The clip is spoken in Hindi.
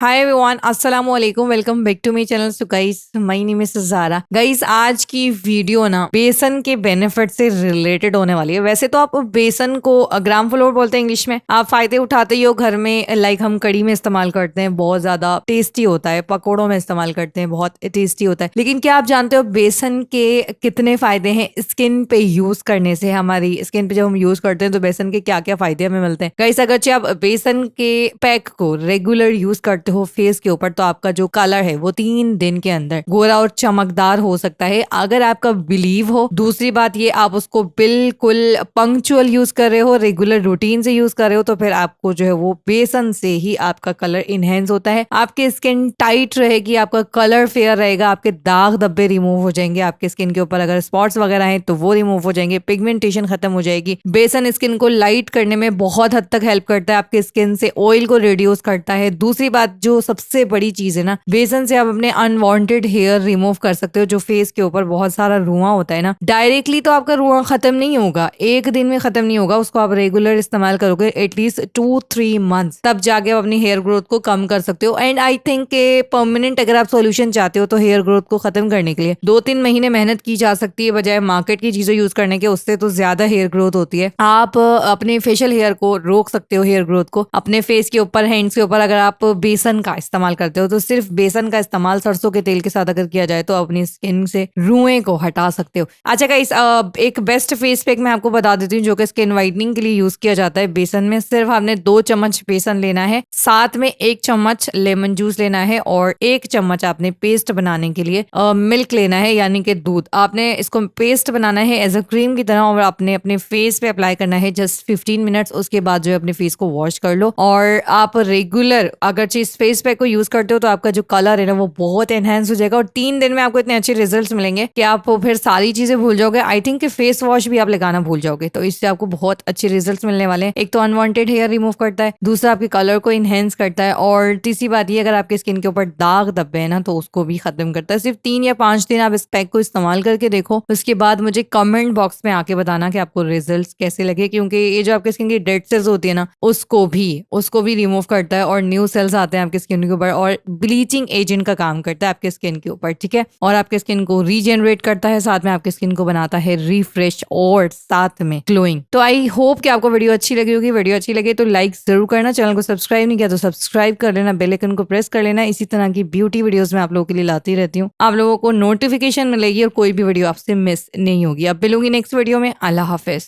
हाय एवरीवन, अस्सलाम वालेकुम। Welcome back to my channel. So guys, my name is Zara. Guys, आज की वीडियो ना बेसन के बेनिफिट से रिलेटेड होने वाली है। वैसे तो आप बेसन को ग्राम फ्लोर बोलते हैं इंग्लिश में। आप फायदे उठाते ही हो घर में। लाइक हम कड़ी में इस्तेमाल करते हैं, बहुत ज्यादा टेस्टी होता है। पकौड़ों में इस्तेमाल करते हैं, बहुत टेस्टी होता है। लेकिन क्या आप जानते हो बेसन के कितने फायदे हैं स्किन पे यूज करने से? हमारी स्किन पे जब हम यूज करते हैं तो बेसन के क्या क्या फायदे हमें मिलते हैं। गाइस, अगर आप बेसन के पैक को रेगुलर यूज करते हो फेस के ऊपर तो आपका जो कलर है वो 3 दिन के अंदर गोरा और चमकदार हो सकता है, अगर आपका बिलीव हो। दूसरी बात ये, आप उसको बिल्कुल पंक्चुअल यूज कर रहे हो, रेगुलर रूटीन से यूज कर रहे हो, तो फिर आपको जो है वो बेसन से ही आपका कलर इनहेंस होता है। आपकी स्किन टाइट रहेगी, आपका कलर फेयर रहेगा, आपके दाग धब्बे रिमूव हो जाएंगे, आपके स्किन के ऊपर अगर स्पॉट्स वगैरह हैं तो वो रिमूव हो जाएंगे, पिगमेंटेशन खत्म हो जाएगी। बेसन स्किन को लाइट करने में बहुत हद तक हेल्प करता है, आपके स्किन से ऑयल को रिड्यूस करता है। दूसरी बात जो सबसे बड़ी चीज है ना, बेसन से आप अपने अनवांटेड हेयर रिमूव कर सकते हो। जो फेस के ऊपर बहुत सारा रुआं होता है ना, डायरेक्टली तो आपका रुआं खत्म नहीं होगा, एक दिन में खत्म नहीं होगा। उसको आप रेगुलर इस्तेमाल करोगे एटलीस्ट 2-3 मंथ्स, तब जाके आप अपनी हेयर ग्रोथ को कम कर सकते हो। एंड आई थिंक के परमानेंट अगर आप सोल्यूशन चाहते हो तो हेयर ग्रोथ को खत्म करने के लिए 2-3 महीने मेहनत की जा सकती है, बजाय मार्केट की चीजें यूज करने के। उससे तो ज्यादा हेयर ग्रोथ होती है। आप अपने फेशियल हेयर को रोक सकते हो, हेयर ग्रोथ को। अपने फेस के ऊपर, हैंड्स के ऊपर अगर आप बेसन का इस्तेमाल करते हो तो सिर्फ बेसन का इस्तेमाल सरसों के तेल के साथ अगर किया जाए तो अपनी स्किन से रुएं को हटा सकते हो। अच्छा गाइस, एक बेस्ट फेस पैक मैं आपको बता देती हूँ जो कि स्किन वाइटनिंग के लिए यूज किया जाता है बेसन में। सिर्फ आपने 2 चम्मच बेसन लेना है, साथ में 1 चम्मच लेमन जूस लेना है और 1 चम्मच आपने पेस्ट बनाने के लिए मिल्क लेना है, यानी कि दूध। आपने इसको पेस्ट बनाना है एज अ क्रीम की तरह और आपने अपने फेस पे अप्लाई करना है जस्ट 15 मिनट्स। उसके बाद जो है अपने फेस को वॉश कर लो। और आप रेगुलर अगर इस फेस पैक को यूज करते हो तो आपका जो कलर है ना वो बहुत एनहेंस हो जाएगा और 3 दिन में आपको इतने अच्छे रिजल्ट्स मिलेंगे कि आप फिर सारी चीजें भूल जाओगे। आई थिंक कि फेस वॉश भी आप लगाना भूल जाओगे। तो इससे आपको बहुत अच्छे रिजल्ट्स मिलने वाले हैं। एक तो अनवांटेड हेयर रिमूव करता है, दूसरा आपके कलर को इनहेंस करता है, और तीसरी बात ये, अगर आपके स्किन के ऊपर दाग धब्बे है ना तो उसको भी खत्म करता है। सिर्फ 3 या 5 दिन आप इस पैक को इस्तेमाल करके देखो, उसके बाद मुझे कमेंट बॉक्स में आके बताना कि आपको रिजल्ट्स कैसे लगे। क्योंकि ये जो आपके स्किन की डेड सेल्स होती है ना उसको भी रिमूव करता है और न्यू सेल्स आते हैं आपके स्किन के ऊपर, और ब्लीचिंग एजेंट का काम करता है आपके स्किन के ऊपर, ठीक है। और आपके स्किन को रीजनरेट करता है, साथ में आपके स्किन को बनाता है रिफ्रेश और साथ में ग्लोइंग। तो आई होप कि आपको वीडियो अच्छी लगी होगी। वीडियो अच्छी लगे तो लाइक जरूर करना, चैनल को सब्सक्राइब नहीं किया तो सब्सक्राइब कर लेना, बेल आइकन को प्रेस कर लेना। इसी तरह की ब्यूटी वीडियोस मैं आप लोगों के लिए लाती रहती हूँ, आप लोगों को नोटिफिकेशन मिलेगी और कोई भी वीडियो आपसे मिस नहीं होगी। अब मिलूंगी नेक्स्ट वीडियो में। अल्लाह हाफिज।